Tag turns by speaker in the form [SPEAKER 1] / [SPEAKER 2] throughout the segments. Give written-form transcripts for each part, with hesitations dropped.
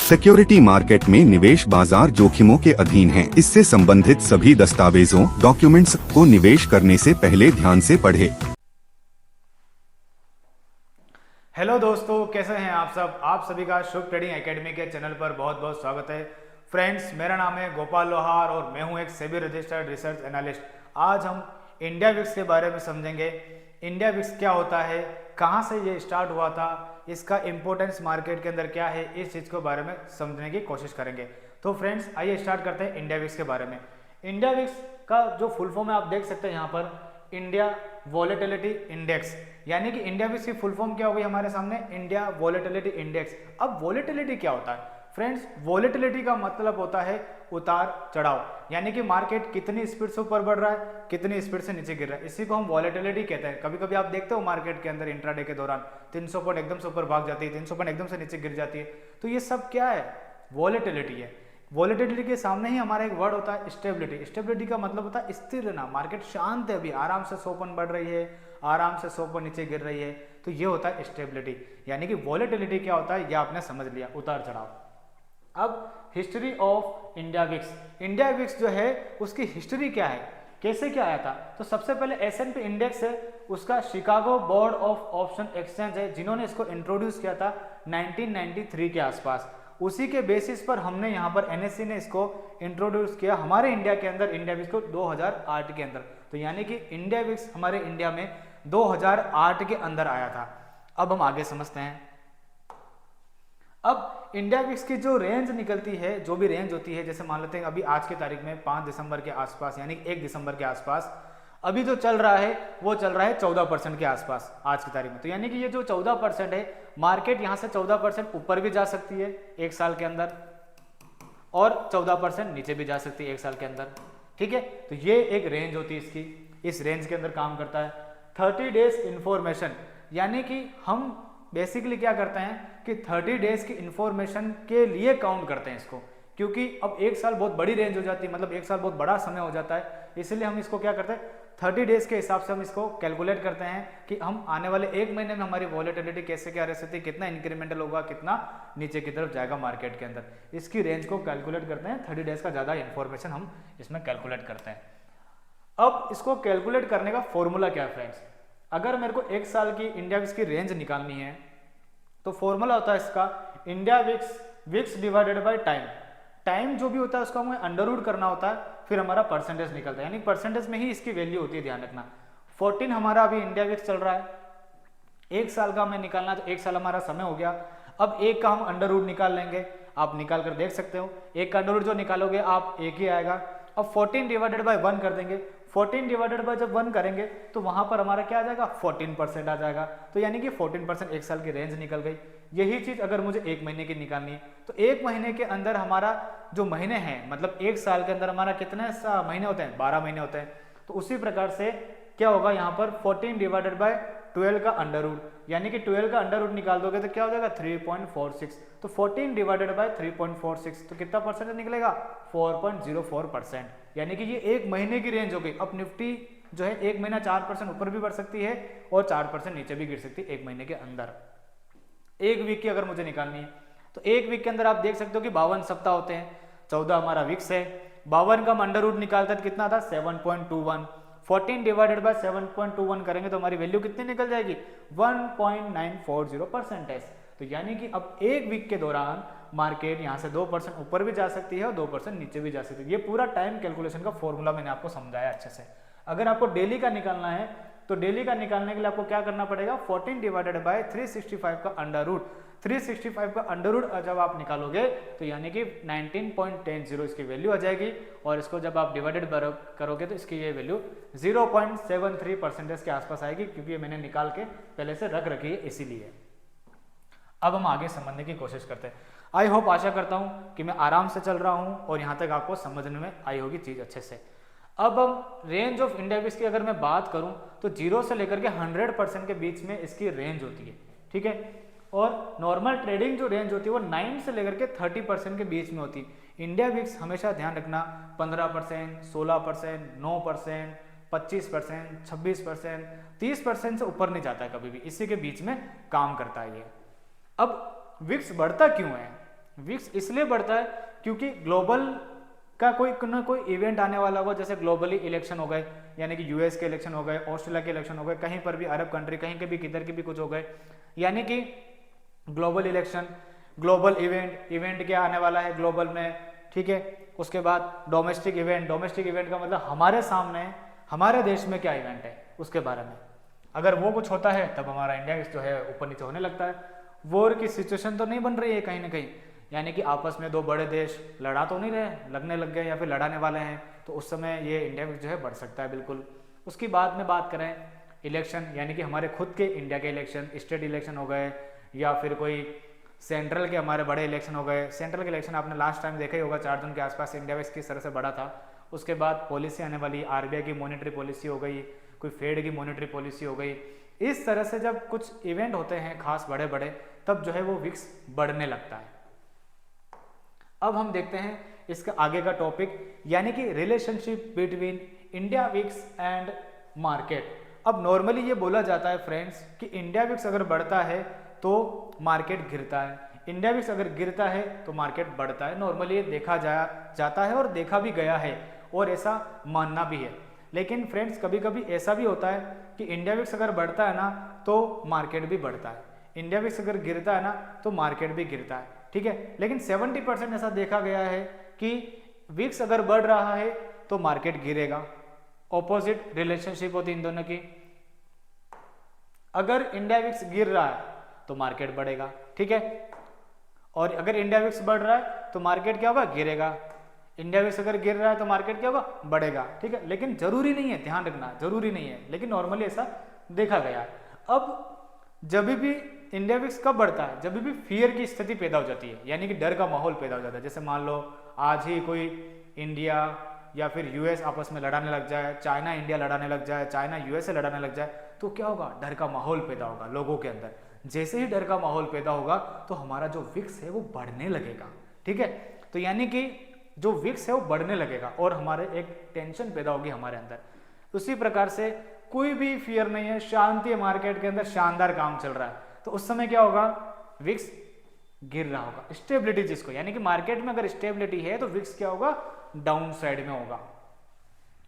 [SPEAKER 1] Security market में निवेश बाजार जोखिमों के अधीन है। इससे संबंधित सभी दस्तावेजों डॉक्यूमेंट्स को निवेश करने से पहले ध्यान से पढ़ें।
[SPEAKER 2] हेलो दोस्तों, कैसे हैं आप सब। आप सभी का शुभ ट्रेडिंग एकेडमी के चैनल पर बहुत बहुत स्वागत है। फ्रेंड्स, मेरा नाम है गोपाल लोहार और मैं हूं एक सेबी रजिस्टर्ड रिसर्च एनालिस्ट। आज हम इंडिया विक्स के बारे में समझेंगे। इंडिया विक्स क्या होता है, कहां से ये स्टार्ट हुआ था, इसका इंपॉर्टेंस मार्केट के अंदर क्या है, इस चीज़ के बारे में समझने की कोशिश करेंगे। तो फ्रेंड्स, आइए स्टार्ट करते हैं इंडिया विक्स के बारे में। इंडिया विक्स का जो फुल फॉर्म है आप देख सकते हैं यहाँ पर, इंडिया वॉलेटिलिटी इंडेक्स, यानी कि इंडिया विक्स की फुल फॉर्म क्या होगी हमारे सामने, इंडिया वॉलेटिलिटी इंडेक्स। अब वॉलेटिलिटी क्या होता है फ्रेंड्स? वॉलेटिलिटी का मतलब होता है उतार चढ़ाव, यानी कि मार्केट कितनी स्पीड से ऊपर बढ़ रहा है, कितनी स्पीड से नीचे गिर रहा है, इसी को हम वॉलेटिलिटी कहते हैं। कभी कभी आप देखते हो मार्केट के अंदर इंट्राडे के दौरान 300 पॉइंट एकदम से ऊपर भाग जाती है, 300 पॉइंट एकदम से नीचे गिर जाती है। तो ये सब क्या है? वॉलेटिलिटी है। वॉलेटिलिटी के सामने ही हमारा एक वर्ड होता है स्टेबिलिटी। स्टेबिलिटी का मतलब होता है स्थिर रहना। मार्केट शांत है, अभी आराम से 100 पॉइंट बढ़ रही है, आराम से 100 पॉइंट नीचे गिर रही है, तो ये होता है स्टेबिलिटी। यानी कि वॉलेटिलिटी क्या होता है, ये आपने समझ लिया, उतार चढ़ाव। अब history of India VIX. India VIX जो है उसकी हिस्ट्री क्या है, कैसे क्या आया था? तो सबसे पहले S&P इंडेक्स है, उसका Chicago board of option exchange है जिन्होंने इसको इंट्रोड्यूस किया था 1993 के आसपास। उसी के बेसिस पर हमने यहाँ पर NSE ने इसको इंट्रोड्यूस किया हमारे इंडिया के अंदर, इंडिया विक्स को 2008 के अंदर। तो यानी कि इंडिया विक्स हमारे इंडिया में 2008 के अंदर आया था। अब हम आगे समझते हैं। अब इंडिया विक्स की जो रेंज निकलती है, जो भी रेंज होती है, जैसे मान लेते हैं अभी आज की तारीख में 5 दिसंबर के आसपास, यानी 1 दिसंबर के आसपास अभी जो चल रहा है वो चल रहा है 14% के आसपास आज की तारीख में। तो यानी कि ये जो 14% है, मार्केट यहाँ से 14% ऊपर भी जा सकती है एक साल के अंदर, और 14% नीचे भी जा सकती है एक साल के अंदर। ठीक है, तो ये एक रेंज होती है इसकी, इस रेंज के अंदर काम करता है। 30 डेज इंफॉर्मेशन, यानी कि हम बेसिकली क्या करते हैं कि 30 डेज की इंफॉर्मेशन के लिए काउंट करते हैं इसको, क्योंकि अब एक साल बहुत बड़ी रेंज हो जाती है, मतलब एक साल बहुत बड़ा समय हो जाता है, इसलिए हम इसको क्या करते हैं 30 डेज के हिसाब से हम इसको कैलकुलेट करते हैं कि हम आने वाले एक महीने में हमारी वॉलेटिलिटी कैसे क्या रह सकती है, कितना इंक्रीमेंटल होगा, कितना नीचे की तरफ जाएगा मार्केट के अंदर। इसकी रेंज को कैलकुलेट करते हैं। 30 डेज का ज़्यादा इंफॉर्मेशन हम इसमें कैलकुलेट करते हैं। अब इसको कैलकुलेट करने का फॉर्मूला क्या है फ्रेंड्स? अगर मेरे को एक साल की इंडिया विक्स की रेंज निकालनी है तो फॉर्मूला होता है इसका India VIX divided by time. Time जो भी होता है उसको हमें अंडर रूट करना होता है, फिर हमारा परसेंटेज निकलता है, यानी परसेंटेज में ही इसकी वैल्यू होती है, ध्यान रखना। 14 हमारा अभी इंडिया विक्स चल रहा है, एक साल का हमें निकालना, तो एक साल हमारा समय हो गया। अब एक का हम अंडर रूट निकाल लेंगे, आप निकाल कर देख सकते हो, एक का अंडर रूट जो निकालोगे आप एक ही आएगा। अब 14 डिवाइडेड बाय 1 कर देंगे, 14 डिवाइडेड बाय जब 1 करेंगे तो वहां पर हमारा क्या आ जाएगा, 14% आ जाएगा। तो यानी कि 14% एक साल की रेंज निकल गई। यही चीज अगर मुझे एक महीने की निकालनी है तो एक महीने के अंदर हमारा जो महीने हैं, मतलब एक साल के अंदर हमारा कितने महीने होते हैं, 12 महीने होते हैं। तो उसी प्रकार से क्या होगा यहाँ पर 14 डिवाइडेड बाय 12 का अंडर रूट, यानी कि 12 का अंडर रूट निकाल दोगे तो क्या हो जाएगा 3.46। तो 14 डिवाइडेड बाय 3.46 तो कितना परसेंट निकलेगा, 4.04%। यानी कि ये एक महीने की रेंज हो गई। अब निफ्टी जो है एक महीना 4% ऊपर भी बढ़ सकती है और 4% नीचे भी गिर सकती है एक महीने के अंदर। एक वीक की अगर मुझे निकालनी है तो एक वीक के अंदर आप देख सकते हो कि 52 सप्ताह होते हैं, 14 हमारा वीक्स है। 52 का हम अंडर रूट निकालते हैं कितना था, 7.21। 14 डिवाइडेड बाय 7.21 करेंगे तो हमारी वैल्यू कितनी निकल जाएगी, 1.940%। तो यानी कि अब एक वीक के दौरान मार्केट यहाँ से 2% ऊपर भी जा सकती है और 2% नीचे भी जा सकती है। ये पूरा टाइम कैलकुलेशन का फॉर्मूला मैंने आपको समझाया अच्छे से। अगर आपको डेली का निकालना है तो डेली का निकालने के लिए आपको क्या करना पड़ेगा, 14 डिवाइडेड बाय 365 का अंडर रूट। 365 का अंडर रूट जब आप निकालोगे तो यानी कि 19.10 इसकी वैल्यू आ जाएगी, और इसको जब आप डिवाइडेड करोगे तो इसकी ये वैल्यू 0.73% के आसपास आएगी, क्योंकि ये मैंने निकाल के पहले से रख रखी है इसीलिए। अब हम आगे समझने की कोशिश करते हैं। आई होप, आशा करता हूँ कि मैं आराम से चल रहा हूँ और यहाँ तक आपको समझने में आई होगी चीज़ अच्छे से। अब हम रेंज ऑफ इंडिया विक्स की अगर मैं बात करूं तो 0 से लेकर के 100% के बीच में इसकी रेंज होती है। ठीक है, और नॉर्मल ट्रेडिंग जो रेंज होती है वो 9 से लेकर के 30% के बीच में होती है। इंडिया विक्स हमेशा ध्यान रखना 15%, 16%, 9%, 25%, 26%, 30% से ऊपर नहीं जाता है कभी भी, इसी के बीच में काम करता है ये। अब विक्स बढ़ता क्यों है, विक्स इसलिए बढ़ता है क्योंकि ग्लोबल का कोई ना कोई इवेंट आने वाला होगा, जैसे ग्लोबली इलेक्शन हो गए, यानी कि यूएस के इलेक्शन हो गए, ऑस्ट्रेलिया के इलेक्शन हो गए, कहीं पर भी अरब कंट्री कहीं के भी किधर के भी कुछ हो गए, यानी कि ग्लोबल इलेक्शन, ग्लोबल इवेंट क्या आने वाला है ग्लोबल में, ठीक है। उसके बाद डोमेस्टिक इवेंट का मतलब हमारे सामने हमारे देश में क्या इवेंट है उसके बारे में, अगर वो कुछ होता है तब हमारा इंडिया जो है ऊपर नीचे होने लगता है। वॉर की सिचुएशन तो नहीं बन रही है कहीं ना कहीं, यानी कि आपस में दो बड़े देश लड़ा तो नहीं रहे, लगने लग गए या फिर लड़ाने वाले हैं, तो उस समय ये इंडिया जो है बढ़ सकता है बिल्कुल। उसकी बाद में बात करें इलेक्शन, यानी कि हमारे खुद के इंडिया के इलेक्शन, स्टेट इलेक्शन हो गए या फिर कोई सेंट्रल के हमारे बड़े इलेक्शन हो गए। सेंट्रल के इलेक्शन आपने लास्ट टाइम देखा ही होगा, 4 जून के आसपास इंडिया में किस तरह से बढ़ा था। उसके बाद पॉलिसी आने वाली, आरबीआई की मॉनेटरी पॉलिसी हो गई, कोई फेड की मॉनेटरी पॉलिसी हो गई। इस तरह से जब कुछ इवेंट होते हैं खास बड़े बड़े, तब जो है वो विक्स बढ़ने लगता है। अब हम देखते हैं इसका आगे का टॉपिक, यानी कि relationship between India VIX and market. अब नॉर्मली ये बोला जाता है फ्रेंड्स कि इंडिया विक्स अगर बढ़ता है तो मार्केट गिरता है, इंडिया विक्स अगर गिरता है तो मार्केट बढ़ता है। नॉर्मली ये देखा जाता है और देखा भी गया है और ऐसा मानना भी है। लेकिन फ्रेंड्स कभी कभी ऐसा भी होता है कि इंडिया विक्स अगर बढ़ता है ना तो मार्केट भी बढ़ता है, इंडिया विक्स अगर गिरता है ना तो मार्केट भी गिरता है, ठीक है। लेकिन 70% ऐसा देखा गया है कि विक्स अगर बढ़ रहा है तो मार्केट गिरेगा। ऑपोजिट रिलेशनशिप होती है इन दोनों की। अगर इंडिया विक्स गिर रहा है तो मार्केट बढ़ेगा, ठीक है, और अगर इंडिया विक्स बढ़ रहा है तो मार्केट क्या होगा, गिरेगा। इंडिया विक्स अगर गिर रहा है तो मार्केट क्या होगा, बढ़ेगा, ठीक है। लेकिन जरूरी नहीं है, ध्यान रखना जरूरी नहीं है, लेकिन नॉर्मली ऐसा देखा गया है। अब जब भी इंडिया विक्स कब बढ़ता है, जब भी फियर की स्थिति पैदा हो जाती है, यानी कि डर का माहौल पैदा हो जाता है। जैसे मान लो आज ही कोई इंडिया या फिर यूएस आपस में लड़ाने लग जाए, चाइना इंडिया लड़ाने लग जाए, चाइना यूएस से लड़ाने लग जाए, तो क्या होगा, डर का माहौल पैदा होगा लोगों के अंदर। जैसे ही डर का माहौल पैदा होगा तो हमारा जो विक्स है वो बढ़ने लगेगा, ठीक है। तो यानी कि जो विक्स है वो बढ़ने लगेगा और हमारे एक टेंशन पैदा होगी हमारे अंदर। उसी प्रकार से कोई भी फियर नहीं है, शांति है, मार्केट के अंदर शानदार काम चल रहा है, तो उस समय क्या होगा, विक्स गिर रहा होगा। स्टेबिलिटी जिसको, यानी कि मार्केट में अगर स्टेबिलिटी है तो विक्स क्या होगा, डाउन साइड में होगा।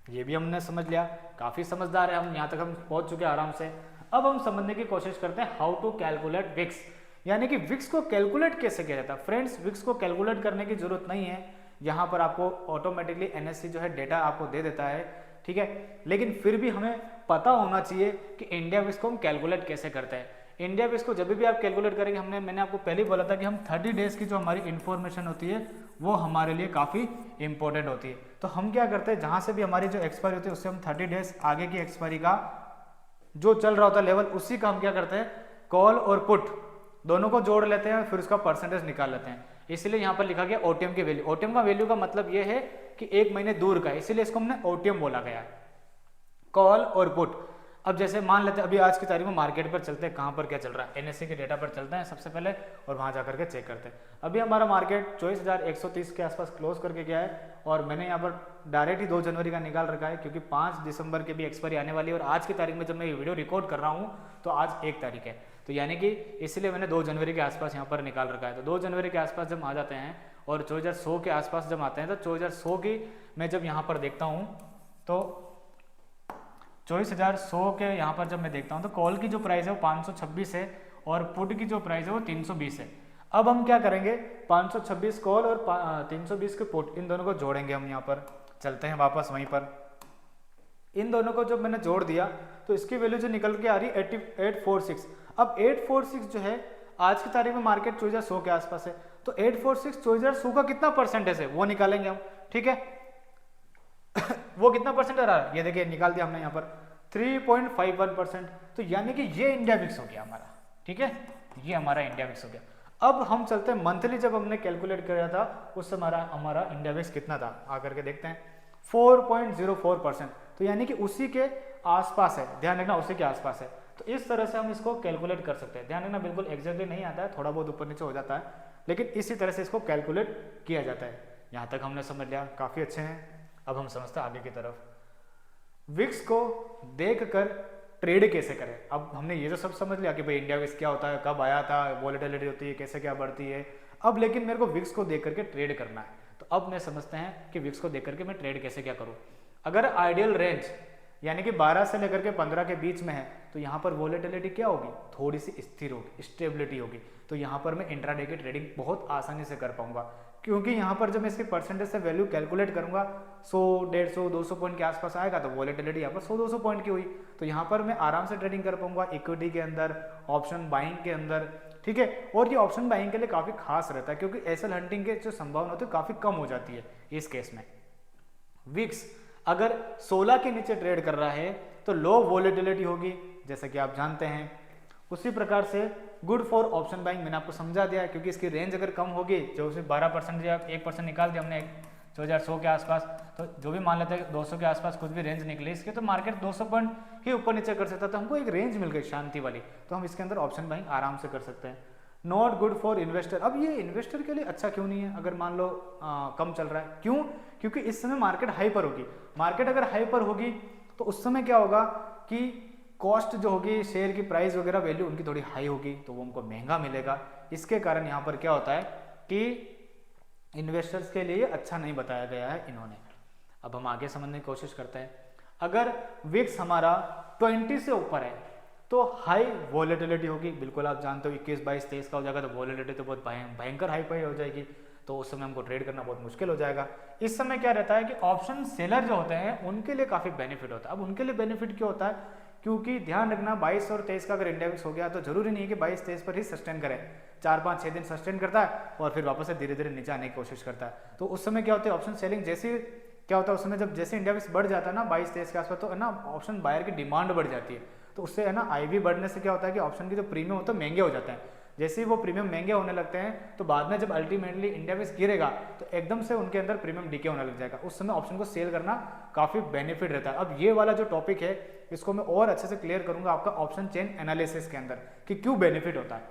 [SPEAKER 2] ये भी हमने समझ लिया, काफी समझदार है हम, यहाँ तक हम पहुंच चुके हैं आराम से। अब हम समझने की कोशिश करते हैं हाउ टू कैलकुलेट विक्स, यानी कि विक्स को कैलकुलेट कैसे किया जाता है। फ्रेंड्स विक्स को कैलकुलेट करने की जरूरत नहीं है, यहाँ पर आपको ऑटोमेटिकली एनएससी जो है डेटा आपको दे देता है, ठीक है। लेकिन फिर भी हमें पता होना चाहिए कि इंडिया विक्स को हम कैलकुलेट कैसे करते हैं। इंडिया विक्स को जब भी आप कैलकुलेट करेंगे, मैंने आपको पहले ही बोला था कि हम 30 डेज की जो हमारी इंफॉर्मेशन होती है वो हमारे लिए काफ़ी इंपॉर्टेंट होती है। तो हम क्या करते हैं, जहाँ से भी हमारी जो एक्सपायरी होती है उससे हम 30 डेज आगे की एक्सपायरी का जो चल रहा होता है लेवल, उसी का हम क्या करते हैं, कॉल और पुट दोनों को जोड़ लेते हैं, फिर उसका परसेंटेज निकाल लेते हैं। इसलिए यहाँ पर लिखा गया ओटीएम की वैल्यू। ओटीएम का वैल्यू का मतलब ये है कि 1 महीने दूर का है, इसीलिए इसको हमने ओटीएम बोला गया, कॉल और पुट। अब जैसे मान लेते हैं अभी आज की तारीख में मार्केट पर चलते हैं, कहाँ पर क्या चल रहा है, एनएससी के डेटा पर चलते हैं सबसे पहले और वहाँ जाकर के चेक करते हैं। अभी हमारा मार्केट 24,130 के आसपास क्लोज करके गया है और मैंने यहाँ पर डायरेक्ट ही 2 जनवरी का निकाल रखा है, क्योंकि 5 दिसंबर की भी एक्सपायरी आने वाली है और आज की तारीख में जब मैं ये वीडियो रिकॉर्ड कर रहा हूँ तो आज 1 तारीख है, तो यानी कि इसलिए मैंने 2 जनवरी के आसपास यहाँ पर निकाल रखा है। तो 2 जनवरी के आसपास जब आ जाते हैं और 24,100 के आसपास जब आते हैं, तो 24,100 की मैं जब यहाँ पर देखता हूँ तो 24,100 के यहाँ पर जब मैं देखता हूँ तो कॉल की जो प्राइस है वो 526 है और पुट की जो प्राइस है वो 320 है। अब हम क्या करेंगे, 526 कॉल और 320 के पुट, इन दोनों को जोड़ेंगे। हम यहाँ पर चलते हैं वापस वहीं पर, इन दोनों को जब मैंने जोड़ दिया तो इसकी वैल्यू जो निकल के आ रही है 846। अब 846 जो है आज की तारीख में मार्केट 24,100 के आसपास है, तो 846 24,100 का कितना परसेंटेज है वो निकालेंगे हम, ठीक है। वो कितना परसेंट आ रहा है, ये देखिए निकाल दिया हमने यहाँ पर 3.51%। तो यानी कि ये इंडिया विक्स हो गया हमारा, ठीक है, ये हमारा इंडिया विक्स हो गया। अब हम चलते हैं मंथली, जब हमने कैलकुलेट किया था उस समय हमारा इंडिया विक्स कितना था, आकर के देखते हैं 4.04%। तो यानी कि उसी के आसपास है, ध्यान रखना उसी के आसपास है। तो इस तरह से हम इसको कैलकुलेट कर सकते हैं, ध्यान रखना बिल्कुल एग्जैक्टली नहीं आता है, थोड़ा बहुत ऊपर नीचे हो जाता है, लेकिन इसी तरह से इसको कैलकुलेट किया जाता है। यहाँ तक हमने समझ लिया, काफ़ी अच्छे हैं। अब हम समझते हैं आगे की तरफ, विक्स को देखकर ट्रेड कैसे करें। अब हमने ये तो सब समझ लिया कि भाई इंडिया विक्स क्या होता है, कब आया था, वॉलेटिलिटी होती है, कैसे क्या बढ़ती है। अब लेकिन मेरे को विक्स को देख करके ट्रेड करना है, तो अब मैं समझते हैं कि विक्स को देख करके मैं ट्रेड कैसे क्या करूँ। अगर आइडियल रेंज यानी कि 12 से लेकर के 15 के बीच में है तो यहाँ पर वोलेटिलिटी क्या होगी, थोड़ी सी स्थिर होगी, स्टेबिलिटी होगी, तो यहाँ पर मैं इंट्राडे की ट्रेडिंग बहुत आसानी से कर पाऊंगा, क्योंकि यहाँ पर जब मैं इसके परसेंटेज से वैल्यू कैलकुलेट करूंगा 100, 150, 200 पॉइंट के आसपास आएगा, तो वोलेटिलिटी यहाँ पर 100-200 पॉइंट की हुई, तो यहाँ पर मैं आराम से ट्रेडिंग कर पाऊंगा इक्विटी के अंदर, ऑप्शन बाइंग के अंदर, ठीक है। और ये ऑप्शन बाइंग के लिए काफी खास रहता है क्योंकि एसएल हंटिंग के जो संभावना होती है काफी कम हो जाती है इस केस में। विक्स अगर 16 के नीचे ट्रेड कर रहा है तो लो वोलेटिलिटी होगी, जैसा कि आप जानते हैं। उसी प्रकार से गुड फॉर ऑप्शन बाइंग मैंने आपको समझा दिया है, क्योंकि इसकी रेंज अगर कम होगी, जो उसमें 12% या 1% निकाल दिया हमने 2100 के आसपास, तो जो भी मान लेते हैं 200 के आसपास कुछ भी रेंज निकली इसके, तो मार्केट 200 पॉइंट ही ऊपर नीचे कर सकता है, तो हमको एक रेंज मिल गई शांति वाली, तो हम इसके अंदर ऑप्शन बाइंग आराम से कर सकते हैं। नॉट गुड फॉर इन्वेस्टर, अब ये इन्वेस्टर के लिए अच्छा क्यों नहीं है अगर मान लो कम चल रहा है, क्यों, क्योंकि इस समय मार्केट हाई पर होगी। मार्केट अगर हाई पर होगी तो उस समय क्या होगा कि कॉस्ट जो होगी, शेयर की प्राइस वगैरह वैल्यू उनकी थोड़ी हाई होगी, तो वो उनको महंगा मिलेगा। इसके कारण यहाँ पर क्या होता है कि इन्वेस्टर्स के लिए अच्छा नहीं बताया गया है इन्होंने। अब हम आगे समझने की कोशिश करते हैं। अगर विक्स हमारा 20 से ऊपर है तो हाई वोलेटिलिटी होगी, बिल्कुल आप जानते हो 21, 22, 23 का हो जाएगा तो वोलेटिलिटी तो बहुत भयंकर हाई पर हो जाएगी, तो उस समय हमको ट्रेड करना बहुत मुश्किल हो जाएगा। इस समय क्या रहता है कि ऑप्शन सेलर जो होते हैं उनके लिए काफी बेनिफिट होता है। अब उनके लिए बेनिफिट क्यों होता है, क्योंकि ध्यान रखना 22 और 23 का अगर इंडेक्स हो गया तो जरूरी नहीं है कि 22-23 पर ही सस्टेन करें, 4-5-6 दिन सस्टेन करता है और फिर वापस से धीरे धीरे नीचे आने की कोशिश करता है। तो उस समय क्या होता है ऑप्शन सेलिंग, जैसे क्या होता है उस समय जब जैसे इंडेक्स बढ़ जाता है ना 22-23 के आसपास, तो है ना ऑप्शन बायर की डिमांड बढ़ जाती है, तो उससे है ना आईवी बढ़ने से क्या होता है कि ऑप्शन की जो प्रीमियम होता है महंगे हो जाते हैं। जैसे ही वो प्रीमियम महंगे होने लगते हैं तो बाद में जब अल्टीमेटली इंडेक्स गिरेगा तो एकदम से उनके अंदर प्रीमियम डीके होने लग जाएगा, उस समय ऑप्शन को सेल करना काफी बेनिफिट रहता है। अब ये वाला जो टॉपिक है इसको मैं और अच्छे से क्लियर करूंगा आपका ऑप्शन चेन एनालिसिस के अंदर कि क्यों बेनिफिट होता है।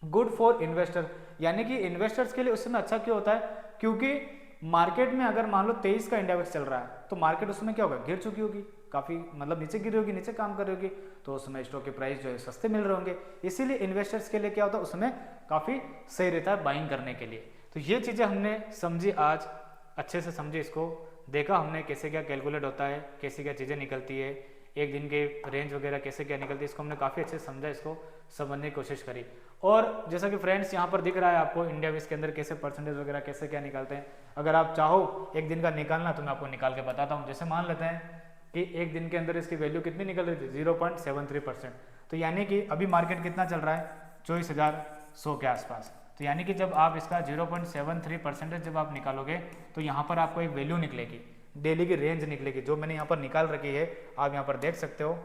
[SPEAKER 2] गुड फॉर इन्वेस्टर, यानी कि इन्वेस्टर्स के लिए उस समय अच्छा क्यों होता है, क्योंकि मार्केट में अगर मान लो 23 का इंडेक्स चल रहा है तो मार्केट उस समय क्या होगा, गिर चुकी होगी, काफी मतलब नीचे गिरी होगी, नीचे काम कर रही होगी, तो उस समय स्टॉक के प्राइस जो है सस्ते मिल रहे होंगे, इसीलिए इन्वेस्टर्स के लिए क्या होता है उस समय काफी सही रहता है बाइंग करने के लिए। तो ये चीजें हमने समझी, आज अच्छे से समझी, इसको देखा हमने कैसे क्या कैलकुलेट होता है, कैसे क्या चीजें निकलती है, एक दिन के रेंज वगैरह कैसे क्या निकलती है, इसको हमने काफी अच्छे से समझा, इसको समझने की कोशिश करी। और जैसा कि फ्रेंड्स यहाँ पर दिख रहा है आपको इंडिया विक्स के अंदर कैसे परसेंटेज वगैरह कैसे क्या निकालते हैं, अगर आप चाहो एक दिन का निकालना तो मैं आपको निकाल के बताता हूँ। जैसे मान लेते हैं कि एक दिन के अंदर इसकी वैल्यू कितनी निकल रही थी, 0.73%, तो यानी कि अभी मार्केट कितना चल रहा है, 24,100 के आसपास, तो यानी कि जब आप इसका 0.73% जब आप निकालोगे तो यहाँ पर आपको एक वैल्यू निकलेगी, डेली की रेंज निकलेगी, जो मैंने यहाँ पर निकाल रखी है, आप यहाँ पर देख सकते हो,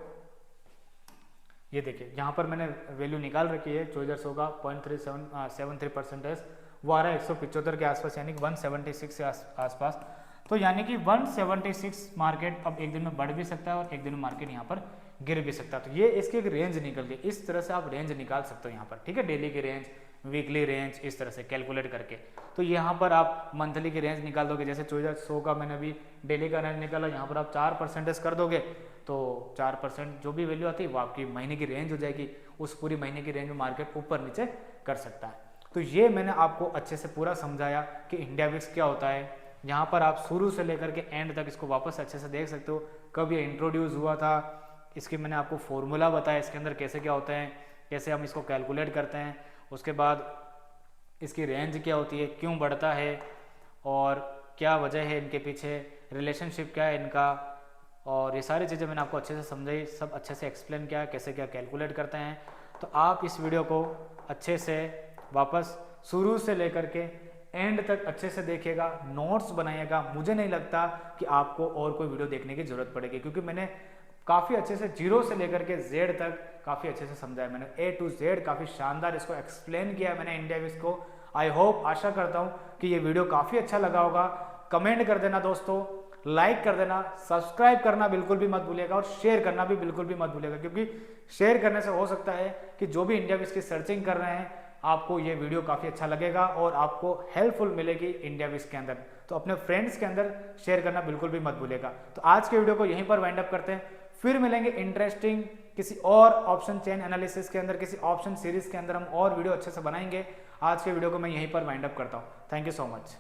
[SPEAKER 2] ये देखिए यहाँ पर मैंने वैल्यू निकाल रखी है 2400 का 0.73%, वो आ रहा है 175 के आसपास, यानी कि 176 के आसपास, तो यानी कि 176 मार्केट अब एक दिन में बढ़ भी सकता है और एक दिन में मार्केट यहाँ पर गिर भी सकता है, तो ये इसकी एक रेंज निकल गई। इस तरह से आप रेंज निकाल सकते हो यहाँ पर, ठीक है, डेली की रेंज, वीकली रेंज, इस तरह से कैलकुलेट करके। तो यहाँ पर आप मंथली की रेंज निकाल दोगे, जैसे 2400 का मैंने अभी डेली का रेंज निकाला, यहाँ पर आप 4% कर दोगे तो 4% जो भी वैल्यू आती है वो आपकी महीने की रेंज हो जाएगी, उस पूरी महीने की रेंज में मार्केट ऊपर नीचे कर सकता है। तो ये मैंने आपको अच्छे से पूरा समझाया कि इंडिया विक्स क्या होता है। यहाँ पर आप शुरू से लेकर के एंड तक इसको वापस अच्छे से देख सकते हो, कब ये इंट्रोड्यूस हुआ था, इसकी मैंने आपको फॉर्मूला बताया, इसके अंदर कैसे क्या होते हैं, कैसे हम इसको कैलकुलेट करते हैं, उसके बाद इसकी रेंज क्या होती है, क्यों बढ़ता है और क्या वजह है इनके पीछे, रिलेशनशिप क्या है इनका, और ये सारी चीज़ें मैंने आपको अच्छे से समझाई, सब अच्छे से एक्सप्लेन किया कैसे क्या कैलकुलेट करते हैं। तो आप इस वीडियो को अच्छे से वापस शुरू से लेकर के एंड तक अच्छे से देखिएगा, नोट्स बनाइएगा। मुझे नहीं लगता कि आपको और कोई वीडियो देखने की जरूरत पड़ेगी, क्योंकि मैंने काफ़ी अच्छे से जीरो से लेकर के जेड तक काफ़ी अच्छे से समझाया, मैंने ए टू जेड काफ़ी शानदार इसको एक्सप्लेन किया मैंने इंडिया विक्स को। आई होप, आशा करता हूँ कि ये वीडियो काफ़ी अच्छा लगा होगा। कमेंट कर देना दोस्तों, लाइक कर देना, सब्सक्राइब करना बिल्कुल भी मत भूलिएगा और शेयर करना भी बिल्कुल भी मत भूलिएगा, क्योंकि शेयर करने से हो सकता है कि जो भी इंडिया विक्स की सर्चिंग कर रहे हैं आपको ये वीडियो काफ़ी अच्छा लगेगा और आपको हेल्पफुल मिलेगी इंडिया विक्स के अंदर। तो अपने फ्रेंड्स के अंदर शेयर करना बिल्कुल भी मत भूलिएगा। तो आज के वीडियो को यहीं पर वाइंड अप करते हैं, फिर मिलेंगे इंटरेस्टिंग किसी और ऑप्शन चेन एनालिसिस के अंदर, किसी ऑप्शन सीरीज के अंदर हम और वीडियो अच्छे से बनाएंगे। आज के वीडियो को मैं यहीं पर वाइंड अप करता हूँ। Thank you so much.